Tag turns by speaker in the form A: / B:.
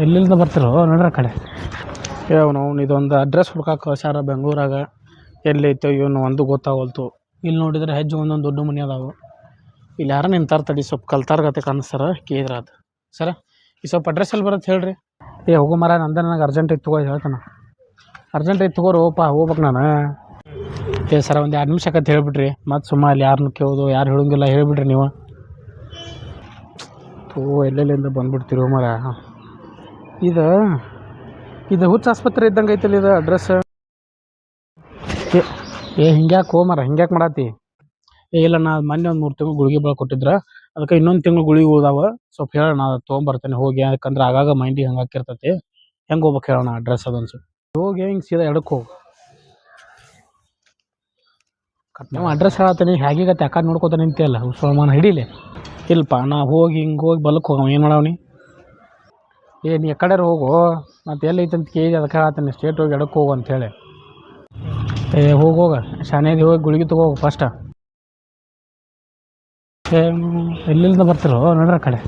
A: ಎಲ್ಲಿಂದ ಬರ್ತಿರೋ ನೋಡ್ರಿ ಆ ಕಡೆ. ಅವನು ಇದೊಂದು ಅಡ್ರೆಸ್ ಹುಡ್ಕಾಕ ಕಳ್ಸ್ಯಾರ ಬೆಂಗ್ಳೂರಾಗ. ಎಲ್ಲಿ ಐತೋ ಇವನು ಒಂದು ಗೊತ್ತಾಗಲ್ತು. ಇಲ್ಲಿ ನೋಡಿದ್ರೆ ಹೆಜ್ಜೆ ಒಂದೊಂದು ದೊಡ್ಡ ಮನೆ ಅದಾವು. ಇಲ್ಲಿ ಯಾರ ನಿಂತಾರ ತಡಿ, ಸ್ವಲ್ಪ ಕಲ್ತಾರ್ಗತೆ ಕಾಣಿಸ್ತಾರ. ಕೇಳಿದ್ರ ಅದು ಸರ ಈ ಸ್ವಲ್ಪ ಅಡ್ರೆಸ್ ಎಲ್ಲಿ ಬರುತ್ತೆ ಹೇಳ್ರಿ. ಹೋಗೋ ಮರ ನಂದ, ನನಗೆ ಅರ್ಜೆಂಟ್ ಐತೆ ತಗೋ ಹೇಳ್ತಾನೆ. ಅರ್ಜೆಂಟ್ ಐತೆ ತಗೋರಿ ಹೋಗ್ಬೇಕು ನಾನು. ಸರ ಒಂದು 2 ನಿಮಿಷ ಆಕತ್ತೆ ಹೇಳ್ಬಿಡ್ರಿ. ಮತ್ತು ಸುಮ್ಮ ಅಲ್ಲಿ ಯಾರನ್ನ ಕೇಳೋದು, ಯಾರು ಹೇಳೋಂಗಿಲ್ಲ, ಹೇಳ್ಬಿಡ್ರಿ ನೀವು. ಎಲ್ಲೆಲ್ಲಿಂದ ಬಂದ್ಬಿಡ್ತೀರೋ ಮರ. ಇದು ಹುಚ್ಚ ಆಸ್ಪತ್ರೆ ಇದ್ದಂಗೆ ಐತಲ್ಲ ಇದು ಅಡ್ರೆಸ್. ಹಿಂಗ್ಯಾಕೆ ಮರ ಹಿಂಗ್ಯಾಕೆ ಮಾಡತ್ತಿ? ಇಲ್ಲ ನಾ ಮೊನ್ನೆ ಒಂದು 3 ತಿಂಗಳು ಗುಳಿಗೆ ಬೆಳೆ ಕೊಟ್ಟಿದ್ರ, ಅದಕ್ಕೆ ಇನ್ನೊಂದು ತಿಂಗಳು ಗುಳಿಗೆ ಉಳ್ದಾವ. ಸ್ವಲ್ಪ ಹೇಳೋಣ ತೊಗೊಂಬರ್ತೇನೆ ಹೋಗಿ. ಯಾಕಂದ್ರೆ ಆಗಾಗ ಮೈಂಡಿಗೆ ಹಂಗೆ ಹಾಕಿರ್ತೈತಿ. ಹೆಂಗೆ ಹೋಗ್ಬೇಕು ಹೇಳೋಣ ಅಡ್ರೆಸ್ ಅದೊಂದು ಸ್ವಲ್ಪ ಹೋಗಿ. ಹಿಂಗೆ ಸೀದಾ ಎಡಕ್ಕೆ ಹೋಗಿ ನೀವು ಅಡ್ರೆಸ್ ಹೇಳತ್ತೀನಿ. ಹೇಗೀಗತ್ತೆ ಅಕ್ಕ ನೋಡ್ಕೊತ ನಿಂತಿಯಲ್ಲ, ಉಸ್ಮಾನ ಹಿಡೀಲಿ. ಇಲ್ಲಪ್ಪ ನಾ ಹೋಗಿ ಹಿಂಗೆ ಹೋಗಿ ಬಲಕ್ಕೆ ಹೋಗವ. ಏನು ಮಾಡವನಿ? ನೀ ಎಕಡೆ ಹೋಗು. ಮತ್ತು ಎಲ್ಲೈತೆ ಅಂತ ಕೇಳಿ ಅದಕ್ಕೆ ಹೇಳತ್ತೀನಿ. ಸ್ಟೇಟ್ ಹೋಗಿ ಎಡಕ್ಕೆ ಹೋಗು ಅಂತೇಳಿ. ಹೋಗ ಶಾನೇದಿ ಹೋಗಿ ಗುಳಿಗೆ ತಗೋ ಫಸ್ಟ. ಎಲ್ಲಿಂದ ಬರ್ತಿರೋ ನೋಡ್ರಿ ಆ ಕಡೆ.